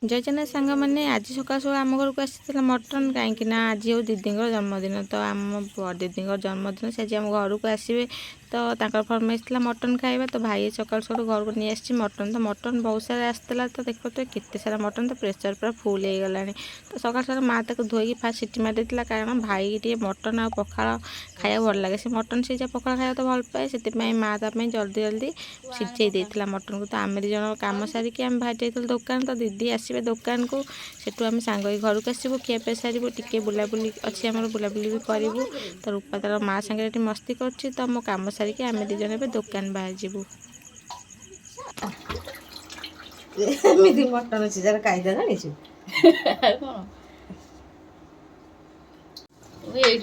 जय जगन्नाथ सांग मैंने आज सकाल सब आम घर को आसी मटन कहीं आज हूँ दीदी जन्मदिन तो आम दीदी जन्मदिन से आज आम घर को आसवे तो फरमाइश था मटन खाइबा तो भाई सकाल सब घर को नहीं आसी मटन तो मटन बहुत सारा आसाला तो देखो तो केते सारा मटन तो प्रेसर पूरा फुल हो गला तो सकाल सकाल माँ ताको धोई फास्ट सीटी मारी कारण भाई टे मटन आ पखाड़ खाया भल लगे से मटन सीझा पखाड़ खाया तो भल पाए से माँ ताप जल्दी जल्दी सीझे देता मटन को तो आम दी जन कम सारिकी आम भाई जाइल दुकान तो दीदी आसवे दुकान को सेठू आम सांग घर को आसबू खियापे सारू टे बुलाबुली अच्छी आम बुलाबुली भी करूँ तो रूपा तार माँ सागर मस्ती कर तो मो कम सारिकी आम दी जन दुकान बाहर जीवु एमती मटन सीझार कायदा जानी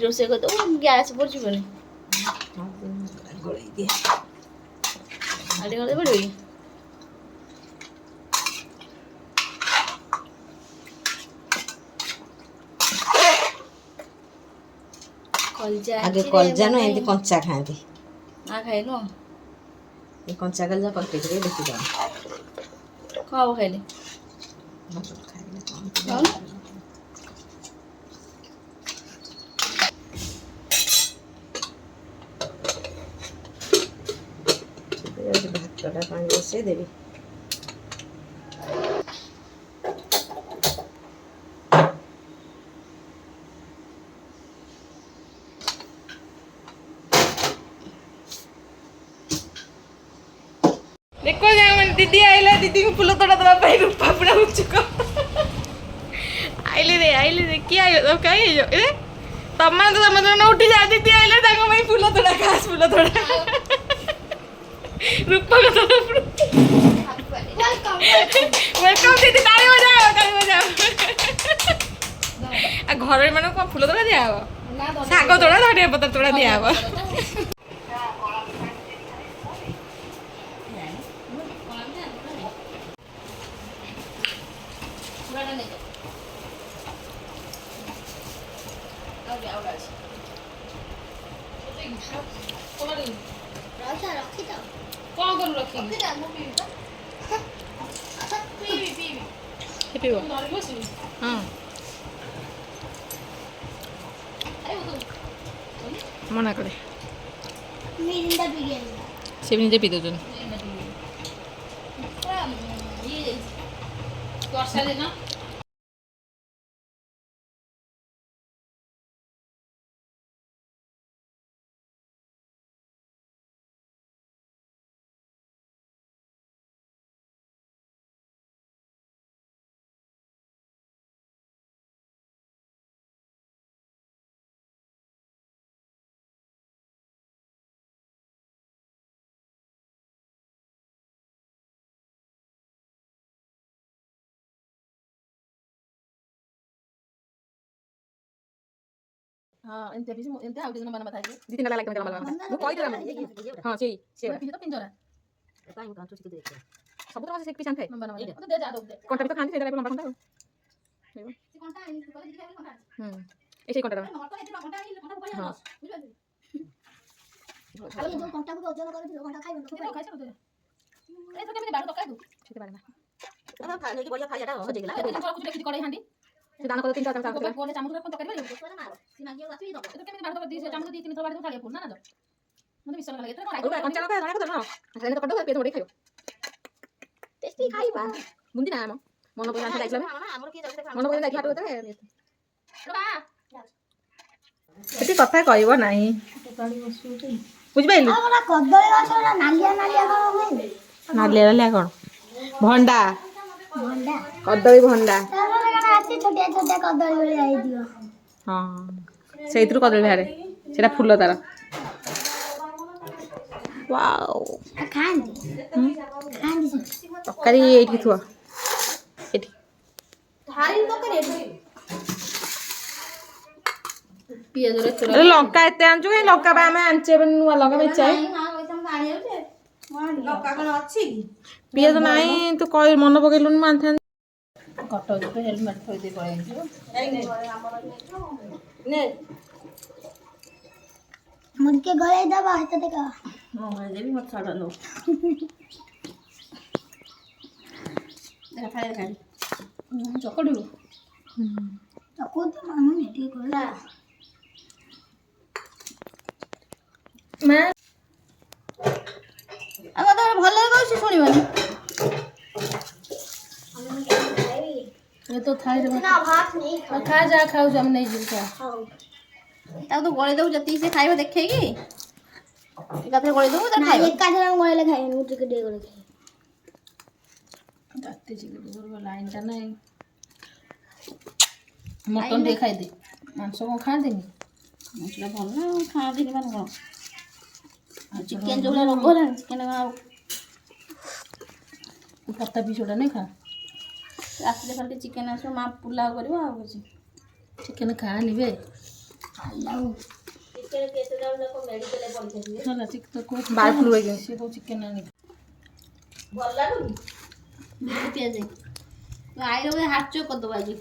रोसे गैस पड़े गोल दिए आड़े गले पड़े आगे कलजा नु एंती कंचा खाती ना खाए नु ये कंचा कलजा पकेट रे देखि जा खाओ खाइले मटन खाइले खाओ भातटा पानी बसई देवी देखो दीदी आइला दीदी को फूल तोड़ा दवा पाई रूपा पूरा उचुक आइले रे किए आइलो कहीं ए तम्मा तो समझ उठी जा दीदी आइले ताको भाई फूल तोड़ा खास फूल तोड़ा रूपा को वेलकम दीदी ताली बजाओ आ घर में को फूल तोड़ा दिया हो साग तोड़ा धनिया पत्ता तोड़ा दिया हो मना करे से भी निजे पी दो हां एंते आउ दिन मन बताइ दी तीन लाइक मेरा मालूम मु कहि देला हां से तो पिंजरा काई कांचो चित देखे सब तो से पिसान खाए मन मन तो दे जा दो कोंटा भी तो खानी से लंबा कोंटा कोंटा आई तो दे कोंटा ऐसे कोंटा हां खाली जो घंटा को ओजन कर दिलो घंटा खाइबो तो खाइ छ ए तो केमे बाड़ तो खाइ दू छेते पारे ना अब खाने की बढ़िया खाइटा हो ए गेला तो कुछ देखि कड़ाई हांडी से दान को तीन चार चार को बोले चामच को तकरी बले कोना मारो सीमा गियो गाथि दो तो केमे बाड़ तो दी से चामच दी तीन थोड़ा बाड़ तो खाली पुना ना दो मते विश्वास लगे तो खाइ ओ कंचा का दाना को ना खाने तो कड्डो पे थोड़ी खायो टेस्टी खाइबा बुंदी ना मन को जान लाइक हमर की जल्दी मन को लाइक हाटो तो बा सेठी कथा कहइबो नाही बुझबैलु हमरा कदली गछरा नालिया नालिया कोन होई नालिया नालिया कोन भंडा भंडा कदली भंडा हमरा गना आछि छोटिया छोटिया कदली वाली आई दियो हां सेइत्रु कदली बाहरे सेटा फूल तार वाओ खांदी खांदी तकारी एठी थुआ एठी थारी तो करे पियाज रे अरे लंका एते आंचो कहीं लंका बा में आंचे नुआ लंका में चाय हां ओइतम गाणी होते लक्का कोन अछि पियाज नाही तू कई मन पकेलुन मानथान कटो तो हेलमेट थोई दे पड़े ने मुनके गले दबा है तो देखा मोबाइल दे भी मत छाड़ लो देखा खाए खाए ଚକଟିବ ତାକୁ ତ ମାନୁ ଟିକେ କହିଲା ମା ଆମ ତ ଭଲ କହୁଛି ଶୁଣିବନି ଏ ତ ଥାଳିରେ ନା ଭାତ ନେଇ ଖା ଯାହା ଖାଉଛୁ ଆମେ ନେଇଯିବୁ ଖା ଖାଉ ତାକୁ ତୁ ଗଳେଇ ଦେବୁ ଯେତିକି ସେ ଖାଇବ ଦେଖେଇକି ଏକାଥରେ ଗଳେଇ ଦେବୁ ତା ନା ଖାଇବ ଏକାଥରେ ମୁଁ ଗଳିଲେ ଖାଇନି ମୁଁ ଟିକେ ଟିକେ ଗଳି ଖାଇ ରାତି ଚିକେନ ଲାଇନଟା ନାହିଁ ମଟନ ଟିକେ ଖାଇଦେ ମାଂସ କ'ଣ ଖାଆନ୍ତିନି ମାଂସଟା ଭଲ ନା ଖାଆନ୍ତିନି ମାନେ କ'ଣ ଚିକେନ ଯେଉଁଭଳିଆ ରୋଗ ହେଲାଣି ଚିକେନ ଆଉ ପତା ପିସ୍ ଗୁଡ଼ା ନାଇଁ ଖା ରାତିରେ ଖାଲି ଚିକେନ ଆସିବ ମା ପୁଲାଉ କରିବ ଆଉ କିଛି ଚିକେନ ଖାଆନି ବେ ହେଲା ବାର୍ଡ ଫ୍ଲୁ ସେ କେଉଁ ଚିକେନ ଆଣି ଭଲ ଲାଗୁନି ପିଆଜ ତୁ ଆଇର ବୋଧେ ହାର୍ଟ ଚୋକ୍ କରିଦେବୁ ଆଜି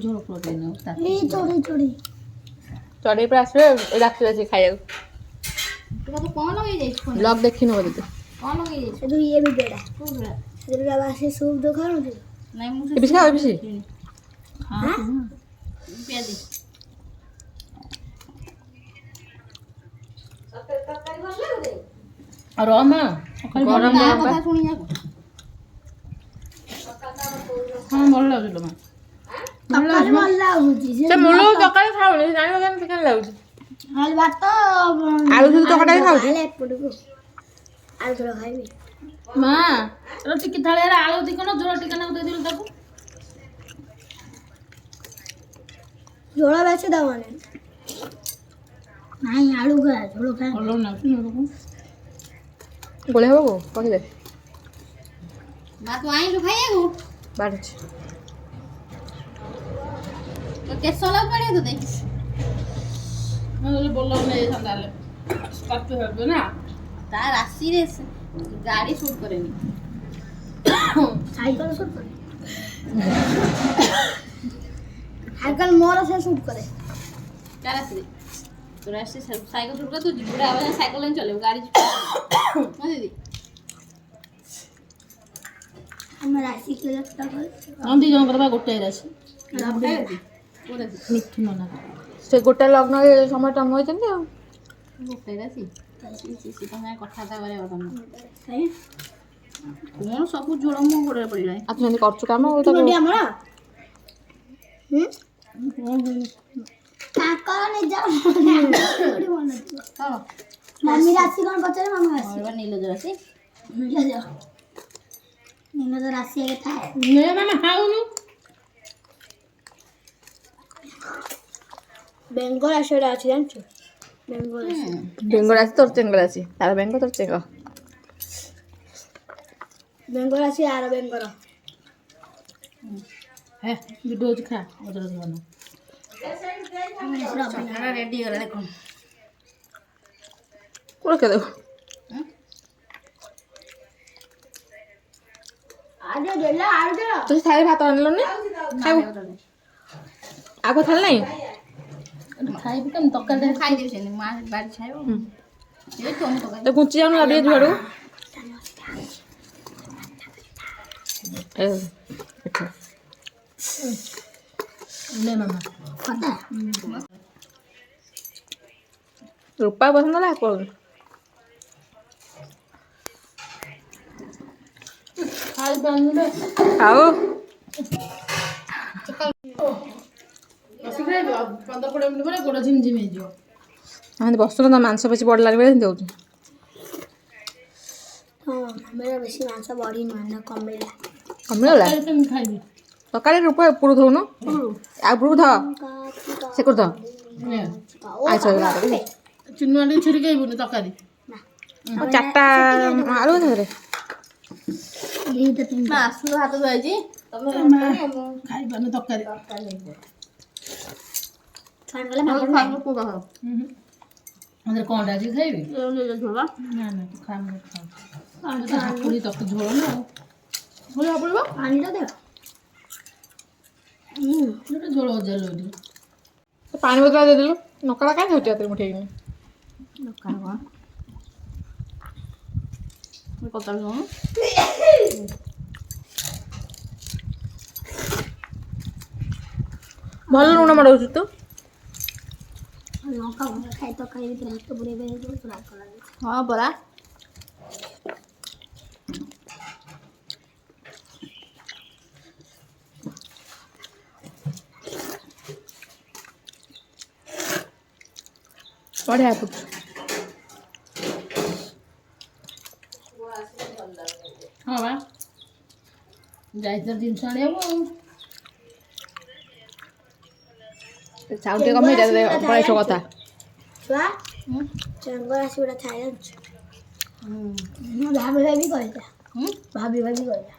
ଝୋଳ ପ୍ରୋଟିନ୍ ଏଇ ଚୋଡ଼ି ଚୋଡ଼ି ଚଢ଼େଇ ପୁରା ଆସିବେ ରାତିରେ ଆସି ଖାଇବାକୁ ତୁ କ'ଣ ଲଗେଇ ଯାଇଛୁ ବ୍ଲଗ୍ ଦେଖିନୁ ବୋଧେ ତୁ କ'ଣ ଲଗେଇ ଯାଇଛୁ ସେଠୁ ଇଏ ବି ବେଡ଼ା କୋଉ ଭଳିଆ ସେଠୁ ବାବା ଆସି ସୁପ୍ ଦୋକାନରୁ ନାଇଁ ମୁଁ ଏବିସି ଖାଅ ଏବିସି ପିଆଜ ରମା ଗରମ କଥା ଶୁଣି ଯାକୁ ହଁ ଭଲ ଲାଗୁଛି ଲୋ ମା ତରକାରୀ ଭଲ ଲାଗୁଛି ସେ ମୂଳ ତରକାରୀ ଖାଉନି ଜାଣିବ କେମିତି କେମିତି ଲାଗୁଛି ଖାଲି ଭାତ ଆଳୁ ଯଦି ତରକାରୀ ଖାଉଛି ଖାଇଲେ ଏପଟକୁ ଆଳୁ ଝୋଳ ଖାଇବି ମା ଟିକେ ଥାଳିଆରେ ଆଳୁ ଦିକଣ ଝୋଳ ଟିକେ ନାକୁ ଦେଇଦେଲୁ ତାକୁ ଝୋଳ ବେଶୀ ଦବନି ନାଇଁ ଆଳୁ ଖା ଝୋଳ ଖା ଭଲ ଲାଗୁଛି ଝୋଳକୁ ଗୋଳେଇ ହବ କହିଦେ ମା ତୁ ଆଇଲୁ ଖାଇବାକୁ ବାଢୁଛି ତ କେତେ ସମୟ ପଡ଼ିବ ତୋତେ ଭଲ ନେଇଥାନ୍ତା ହେଲେ କଷ୍ଟ ହେବ ନା ତା ରାଶିରେ ଗାଡ଼ି ସୁଟ୍ କରେନି ସାଇକେଲ ସୁଟ୍ କରେ ସାଇକେଲ ମୋର ସେ ସୁଟ୍ କରେ ତା ରାଶିରେ ତୋ ରାଶି ସାଇକେଲ ସୁଟ୍ করে ତୁ ବୁଢ଼ା ହେବ ସାଇକେଲ ହିଁ ଚଲେଇବୁ ଗାଡ଼ି ହଁ ଦିଦି ଆମେ ରାଶି ଖେଳ କରେ ହଁ ଦୁଇ ଜଣଙ୍କର ବା ଗୋଟେ ରାଶି ମିଠୁ ନନା ସେ ଗୋଟେ ଲଗ୍ନ ସମୟ ଟଙ୍ଗ ହୋଇଛନ୍ତି ଆଉ ଗୋଟେ ରାଶି ତମେ କଥାବାର୍ତ୍ତା କରିବା କଥା କ'ଣ ସବୁ ଝୋଳ ମୋ ଗୋଡ଼ରେ ପଡ଼ିଲାଣି ଆଉ ତୁ ଯେମିତି କରୁଛୁ କାମ ଆଉ ତାକୁ ଆମର ତାଙ୍କର ନିଜ ମମି ରାଶି କ'ଣ ପଚାରେ ମାମା ରାଶି ନୀଲଜ ରାଶି ନିଜ ରାଶି ଆଗେ ଥାଏ ମାମା ଖାଉନୁ ବେଙ୍ଗ ରାଶି ଗୋଟେ ଅଛି ଜାଣିଛୁ ବେଙ୍ଗ ରାଶି ବେଙ୍ଗ ରାଶି ତୋର ଚେଙ୍ଗ ରାଶି ତାର ବେଙ୍ଗ ତୋର ଚେଙ୍ଗ ବେଙ୍ଗ ରାଶି ଆର ବେଙ୍ଗର ହେ ଭିଡ଼ିଓ ହେଉଛି ଖା ଅଦର ଜୀବନ ରେଡ଼ି ହେଇଗଲା ଦେଖ କୋଉଟା ଦେବୁ ଆଜ ଦେଲା ଆଜ ତୁ ଥାଳି ଭାତ ଆଣିଲନି ଖାଇବୁ ଆଗ ଥାଳି ନାହିଁ ଖାଇବି କେମିତି ତରକାରୀ ଖାଇଦେବି ସେମିତି ମା ବାଡ଼ି ଖାଇବ ଏ ତମ ତରକାରୀ ତ ଗୁଞ୍ଚି ଯାଉନୁ ଟିକେ ଯୁଆଡ଼ୁ ନେ ମାମା କଥା ରୂପା ପସନ୍ଦ ହେଲା କହୁନି ଖାଇପାରୁନି ଆଉ 15-20 ମିନିଟ୍ ପରେ ଗୋଡ଼ ଝିମଝିମ ହେଇଯିବ ଏମିତି ବସୁନ ତା ମାଂସ ବେଶୀ ବଡ଼ ଲାଗିବ ଏମିତି ହେଉଛି ହଁ ଆମର ବେଶୀ ମାଂସ ବଢ଼ି ନୁହେଁ କମିଲା କମିଗଲା କେମିତି ଖାଇବି ତରକାରୀ ରୂପା ଉପରୁ ଧଉନୁ ଆଉ ଉପରକୁ ଧ ସେ କରୁ ଧ ଆଇସ ଚିନୁ ଆଣି ଛିଡ଼ିକେଇବୁନି ତରକାରୀ ଚାରିଟା ଆଳୁ ଧରେ ଦୁଇଟା ତିନିଟା ଆସୁନ ହାତ ଧୁଆଇଛି ଖାଇପାରୁନି ତରକାରୀ ଛାଣିଗଲେ କ'ଣଟା ଆଜି ଖାଇବି ନା ନା ତୁ ଖା ହାକୁଡ଼ି ତକ ଝୋଳ ନା ଝୋଳ ପଡ଼ିବ ପାଣିଟା ଦେ ଗୋଟେ ଝୋଳ ଅଜାଲ ଏଠି ପାଣି ବୋତଲ ଦେଇଦେଲୁ ନକାଟା କାହିଁ ଧରୁଛୁ ହାତରେ ମୁଠେଇକିନି ଦରକାର କ'ଣ କତାଳୁ କ'ଣ ଭଲ ଲୁଣ ମଡ଼ଉଛୁ ତୁ। ଲଙ୍କା ଭଙ୍କା ଖାଇ ତରକାରୀ ଭିତରେ ହାତ ବୁଡ଼େଇ ପୁରା ରାଗ ଲାଗେ। ହଁ ପରା। ବଢ଼ିଆ ପୁଛୁ। ହଁ ବା ଯାଇଥିଲ ଜିନିଷ ଆଣିବାକୁ ଆଉ। ସାଉଣ୍ଡ ଟିକେ କମେଇ ପଳେଇଛ କଥା। ଛୁଆ ଚେଙ୍ଗ ଆସି ଗୋଟେ ଥାଏ ଜାଣିଛୁ। ମୁଁ ଭାବି କହିଲା ଭାବି କହିଲା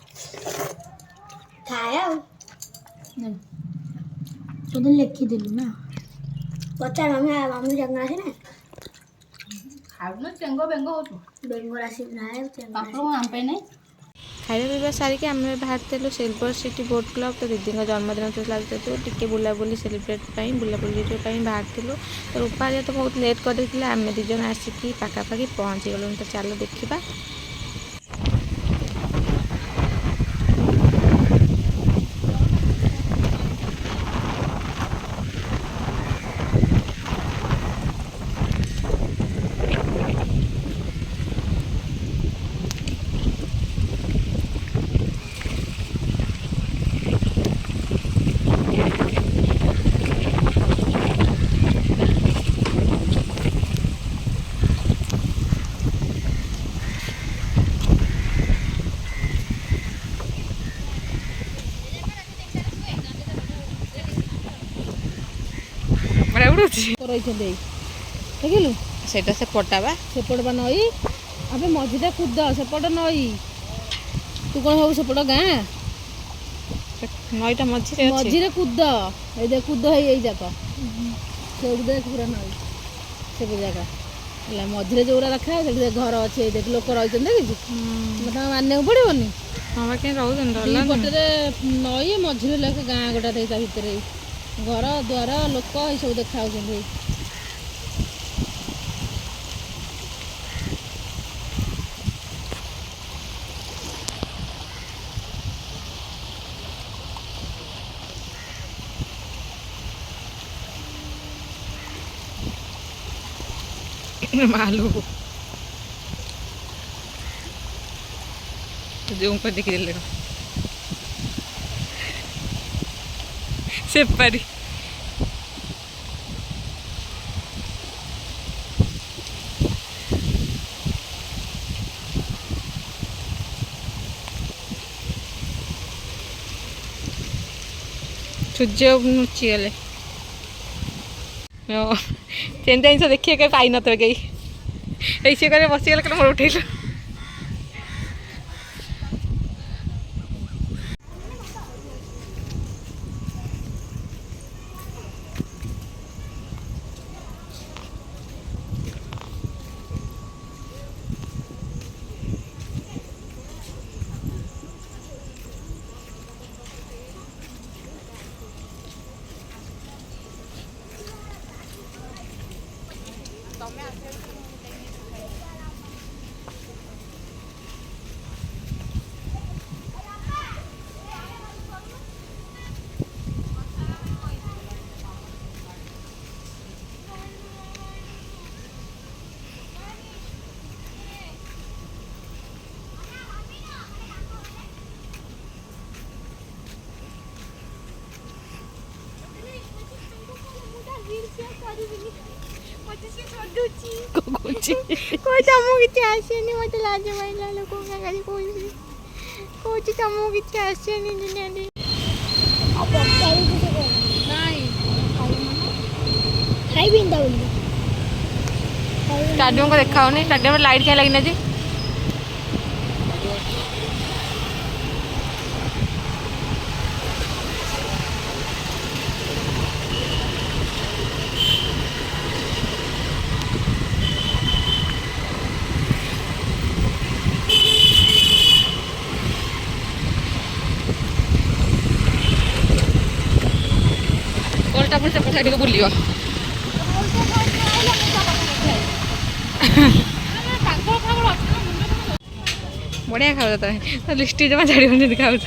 ଥାଏ ଆଉ ତୁ ଲେଖିଦେଲୁ ନା ପଚାର ମାମି ଚେଙ୍ଗ ଆସେ ନା ଖାଉନ ଚେଙ୍ଗ ବେଙ୍ଗ ହଉଛୁ। ବେଙ୍ଗର ଆସି ନାହିଁ ପାମ୍ପଡ଼ କଣ ଆମ ପାଇଁ ନାହିଁ। ଖାଇବା ପିଇବା ସାରିକି ଆମେ ବାହାରିଥିଲୁ ସିଲଭର ସିଟି ବୋଟ୍ କ୍ଲବ୍। ତ ଦିଦିଙ୍କ ଜନ୍ମଦିନ ଥିଲା ଯେହେତୁ ଟିକେ ବୁଲାବୁଲି ସେଲିବ୍ରେଟ୍ ପାଇଁ ବୁଲାବୁଲି ପାଇଁ ବାହାରିଥିଲୁ। ତ ରୂପା ଯେହେତୁ ବହୁତ ଲେଟ୍ କରିଦେଇଥିଲା ଆମେ 2 ଜଣ ଆସିକି ପାଖାପାଖି ପହଞ୍ଚିଗଲୁଣି। ତ ଚାଲ ଦେଖିବା। ରହିଛନ୍ତି ଦେଖିଲୁ ସେଇଟା ସେପଟଟା ବା ସେପଟ ବା ନଈ। ଆବେ ମଝିରେ କୁଦ ସେପଟ ନଈ। ତୁ କ'ଣ ହବୁ ସେପଟ ଗାଁ ନଈଟା ମଝିରେ ଅଛି। ମଝିରେ କୁଦ। ଏଇ ଦେଖ କୁଦ ହେଇ ଏଇ ଯାକ ସେଇଠୁ ଦେଖ ପୁରା ନଈ ସବୁ ଜାଗା ହେଲା। ମଝିରେ ଯୋଉଗୁରା ରଖା ସେଠି ଦେଖ ଘର ଅଛି। ଏଇ ଦେଖ ଲୋକ ରହିଛନ୍ତି ଦେଖିଛୁ। ତାଙ୍କୁ ମାନିବାକୁ ପଡ଼ିବନି। ହଁ ବା କେମିତି ରହୁଛନ୍ତି ଦି ପଟରେ ନଈ ମଝିରେ ଲେଖେ ଗାଁ ଗୋଟା ଦେଇ ତା ଭିତରେ ଘର ଦ୍ୱାର ଲୋକ ଏଇ ସବୁ ଦେଖା ଯାଉଛନ୍ତି। ମାଲୁ ଜୁମ୍ କରି ଦେଖିଦେଲେ ସେପାରି ସୂର୍ଯ୍ୟ ଲୁଚିଗଲେ। ସେମିତି ଜିନିଷ ଦେଖିବା କେହି ପାଇନଥିବେ କେହି। ଏଇ ସିଏ କରି ବସିଗଲେ କେତେ ମୋର ଉଠେଇଲୁ। କହୁଛି ତମକୁ କିଛି ଆସେନି। ମତେ ଲାଜ ମାଇଲା ଲୋକଙ୍କ ଆଗରେ କହୁଛି ତମକୁ କିଛି ଆସେନି ଦୁନିଆରେ। ଖାଇବି ବୋଲି ଷ୍ଟାଡିୟମ ଦେଖା ହଉନି। ଷ୍ଟାଡିୟମରେ ଲାଇଟ୍ କାହିଁ ଲାଗିନା ଯେ? କୋଲଟା ପୁଣି ସେପଟ ସାଇଡକୁ ବୁଲିବ। ବଢ଼ିଆ ଖାଉଛ ତମେ। ଲିଷ୍ଟି ଜମା ଛାଡ଼ିବନି ଯଦି ଖାଉଛ।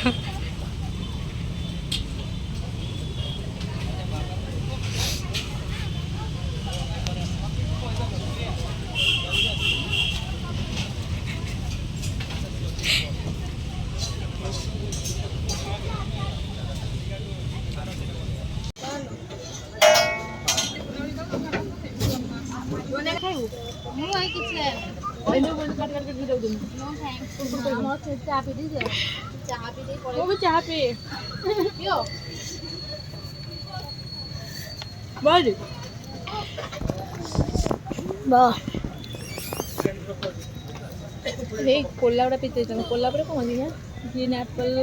ଚାହା ପିଇ ଦେଇଛି ମୁଁ ବି ଚାହା ପିଏ ବଲ କୋଲା ଗୁଡ଼ା ପିଇ ଦେଇଛନ୍ତି କୋଲା ପରେ କ'ଣ ଅଛି ନା ଗ୍ରୀନ୍ ଆପଲ୍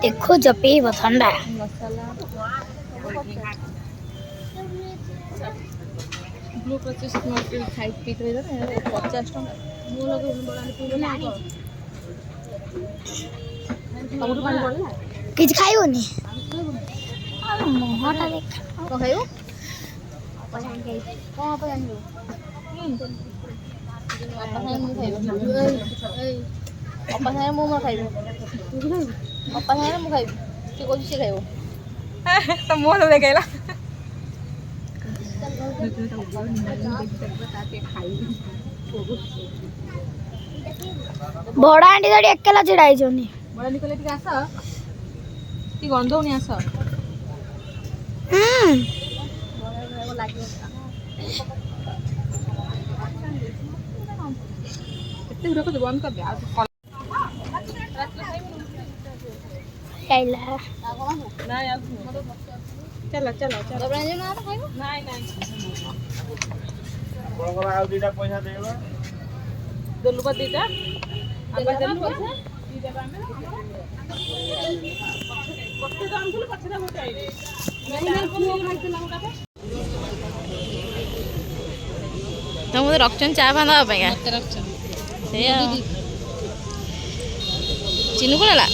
देखो जो पीब ठंडा मसाला ब्लू प्रोसेस खाई पी 50 टଙ୍କା ମୁଁ ଲଗେଇ किछ खाइबोनी मोहटा देख କ'ଣ ଖାଇବୁ ଅପା ସାଙ୍ଗରେ ମୁଁ ମୋର ଖାଇବି ଅପା ସାଙ୍ଗରେ ମୁଁ ଖାଇବି କିଏ କହୁଛି ସିଏ ଖାଇବ ତ ମୁହଁ ତ ଦେଖେଇଲା बड़ा आंटी तो एकला छिड़ाई जोनी ବଡ଼ ନିକଲେ ଟିକେ ଆସ କି ଗନ୍ଧ ହଉନି ଆସ ଏତେ ଦୂର କରିଦେ ବନ୍ଦ କରିଦେ ଆଉ आइला ନାଇଁ ଆଉ ଚାଲ ଚାଲ ଚାଲ ନାଇଁ ନାଇଁ ଆଉ ଦିଟା ପଇସା ଦେବା ଦେଲୁ ବା ଦିଟା ଆମେ ଦେଲୁ ପଇସା ତ ମୋତେ ରଖିଛନ୍ତି ଚା ଫା ଦେବା ପାଇଁକା ସେଇଆ ଚିନୁ କ'ଣ ହେଲା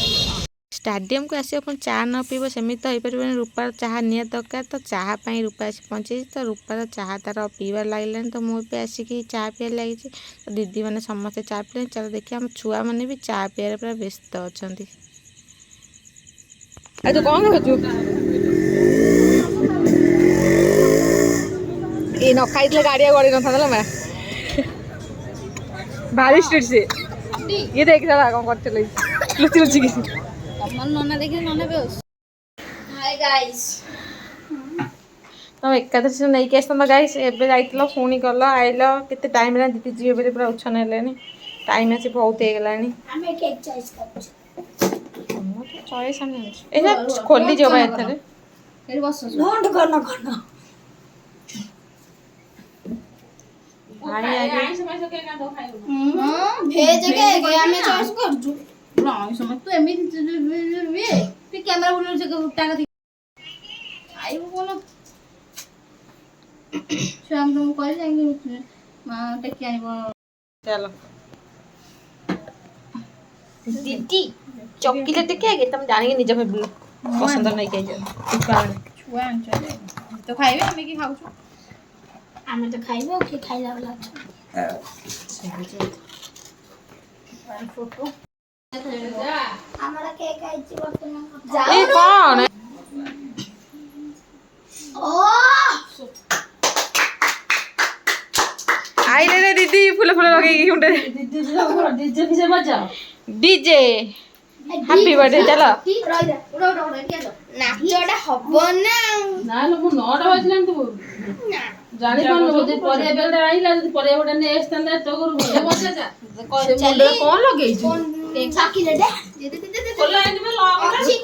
ଷ୍ଟାଡିୟମକୁ ଆସିବ ପୁଣି ଚା ନ ପିଇବ ସେମିତି ତ ହେଇପାରିବନି ରୂପାର ଚାହା ନିହାତି ଦରକାର ତ ଚାହା ପାଇଁ ରୂପା ଆସି ପହଞ୍ଚେଇଛି ତ ରୂପାର ଚାହା ତାର ପିଇବାରେ ଲାଗିଲାଣି ତ ମୁଁ ଏବେ ଆସିକି ଚା ପିଇବାରେ ଲାଗିଛି ତ ଦିଦିମାନେ ସମସ୍ତେ ଚା ପିଇଲେଣି ଚାଲ ଦେଖିବା ଆମ ଛୁଆମାନେ ବି ଚା ପିଇବାରେ ପୁରା ବ୍ୟସ୍ତ ଅଛନ୍ତି ଆଉ ତୁ କ'ଣ ଖାଉଛୁ ଏ ନ ଖାଇଥିଲେ ଗାଡ଼ି ଆଉ ଗଡ଼ି ନଥାନ୍ତା ମା ଭାରି ଷ୍ଟ୍ରିଟ୍ ସେ ଇଏ ଦେଖିଥିଲା କ'ଣ କରିଥିଲେ ଲୁଚି ଲୁଚିକି ନନା ଦେଖିଲେ ନନା ବେଶ हाय गाइस ତମେ ଏକାଦଶୀ ନେଇକି ଆସିଥାନ୍ତ ଗାଇସ୍ ଏବେ ଯାଇଥିଲ ପୁଣି ଗଲ ଆଇଲ କେତେ ଟାଇମ୍ ହେଲାଣି ଦିଦି ଯିବେ ବୋଲି ପୁରା ଉଚ୍ଛନ ହେଲେଣି ଟାଇମ୍ ଆସି ବହୁତ ହେଇଗଲାଣି हमें केक चॉइस करछु ଚଏସ୍ ଆମେ ଏଇଟା ଖୋଲିଯିବ ବା ଏଥିରେ ଏଠି ବସ नोट करना करना ଭାଇ ଆଗେ भेज के हमें चॉइस करछु ତୁ ଏମିତି ତୁ କ୍ୟାମେରା ବୁଲଉଛୁ ଟାଙ୍କା ଆଇବୁ କ'ଣ ଛୁଆଙ୍କୁ ମୁଁ କହିଲି ଯାଇକି ଟେକି ଆଣିବ ଚାଲ ଦିଦି ଚକିଲେଟ୍ ଟିକେ ଆଗେ ତମେ ଜାଣିକି ନିଜ ପସନ୍ଦ ନେଇକି ଆଇଛ ଛୁଆ ଆଣିଛ ତ ଖାଇବେ ଆମେ କି ଖାଉଛୁ हमें तो खाइबो कि खाइला वाला छ ଫଟୋ हमारा केक आइछि वर्तमान ଏ କ'ଣ ओ ଆଇଲେ ରେ ଦିଦି ଫୁଲ ଫୁଲ ଲଗେଇକି ମୁଣ୍ଡରେ ଡିଜେ ହାପି ବର୍ଥଡେ ଚାଲ ନାଚଟା ହବ ନା ନା ମୁଁ 9ଟା ବାଜିଲାଣି ତୁ ଜାଣିପାରୁନୁ ଯଦି ପରିବା ବେଗଟା ଆଇଲା ଯଦି ପରିବା ବେଗଟା ନେଇ ଆସିଥାନ୍ତା ତ ଘରୁ ଭଜା ବସା ଯା ମୁଣ୍ଡରେ କ'ଣ ଲଗେଇଛୁ ଚକିଲେଟ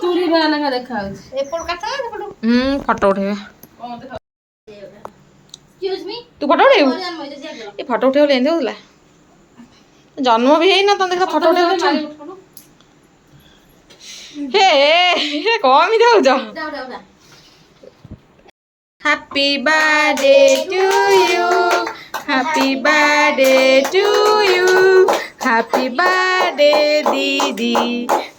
ତୁରି ବାହାନା ଦେଖାଯାଉଛି ଏପଟ କାଟ ଏପଟ ଫଟୋ ଉଠେଇବା ଏକ୍ସକ୍ୟୁଜ ମି ତୁ ଫଟୋ ଉଠେଇବୁ ଏ ଫଟୋ ଉଠେଇବାକୁ ଏମିତି ହଉଥିଲା ଜନ୍ମ ବି ହେଇନା ତମେ ଦେଖିଲା ଫଟୋ ଉଠେଇବାକୁ ହେ କ'ଣ ଏମିତି ହଉଛ happy birthday to you happy birthday to you happy birthday ଦିଦି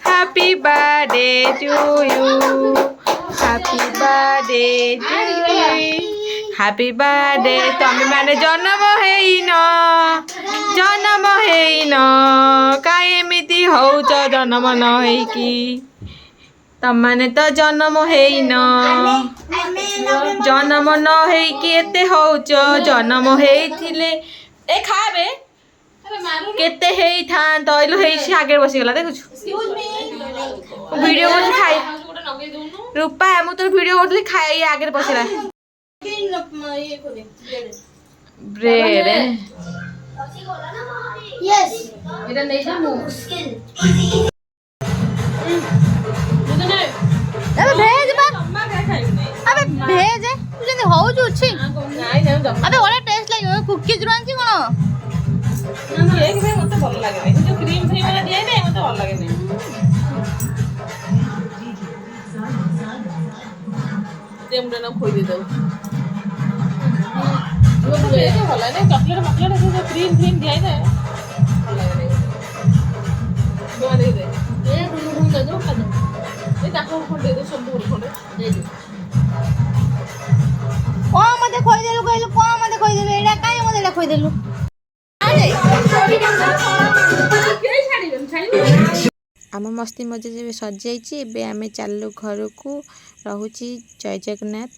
happy birthday to you happy birthday to you happy birthday ତମେ ମାନେ ଜନ୍ମ ହେଇନ କାଇଁ ଏମିତି ହଉଛ ଜନ୍ମ ନ ହେଇକି ତମମାନେ ତ ଜନ୍ମ ହେଇନ ଜନ୍ମ ନ ହେଇକି ଏତେ ହଉଛ ଜନ୍ମ ହେଇଥିଲେ ଏ ଖାବେ କେତେ ହେଇଥାନ୍ତ ଏଲୁ ହେଇ ସେ ଆଗରେ ବସିଗଲା ଦେଖୁଛୁ ଭିଡ଼ିଓ କରୁଛି ଖାଇ ରୂପା ମୁଁ ତୋର ଭିଡ଼ିଓ କରୁଥିଲି ଖାଇ ଆଗରେ ବସିଲା ବ୍ରେଡ୍ यस এটা নেই যা মু स्किल अबे भेज बा अबे भेज तू जने होउ छु अबे ओला टेस्ट लागियो कुकीज रांची कोन मते खोई देलु कहलु को मते खोई देलु एडा काई मते एडा खोई देलु ଆମ ମସ୍ତି ମଜା ଯେବେ ସରିଯାଇଛି ଏବେ ଆମେ ଚାଲୁ ଘରକୁ। ରହୁଛି ଜୟ ଜଗନ୍ନାଥ।